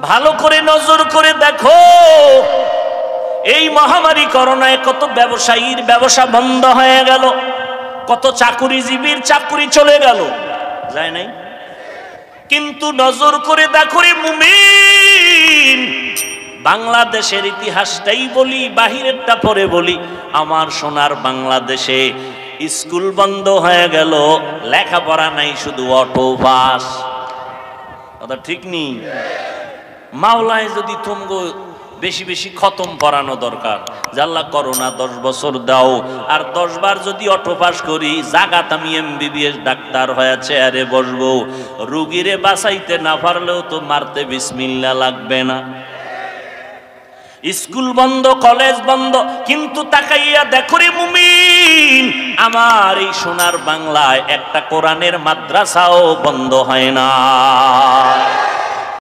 ভালো করে নজর করে দেখো, এই মহামারী করোনায় কত ব্যবসায়ীর ব্যবসা বন্ধ হয়ে গেল, কত চাকুরিজীবীর চাকুরি চলে গেল, যায় নাই? কিন্তু নজর করে দেখো রে মুমিন, বাংলাদেশের ইতিহাসটাই বলি, বাহিরেরটা পরে বলি, আমার সোনার বাংলাদেশে স্কুল বন্ধ হয়ে গেল, লেখাপড়া নাই, শুধু অটো পাস। কথা ঠিক নেই? মাওলায় যদি তুমগো বেশি বেশি খতম পড়ানো দরকার, জাল্লা করোনা 10 বছর দাও, আর 10 বার যদি অটো পাস করি, জাগাত আমি এমবিবিএস ডাক্তার হয়ে চেয়ারে বসবো, রুগীরে বাঁচাইতে না পারলেও তো মারতে বিসমিল্লাহ লাগবে না। স্কুল বন্ধ, কলেজ বন্ধ, কিন্তু তাকাইয়া দেখো রে মুমিন, আমার এই সোনার বাংলায় একটা কোরআনের মাদ্রাসাও বন্ধ হয় না।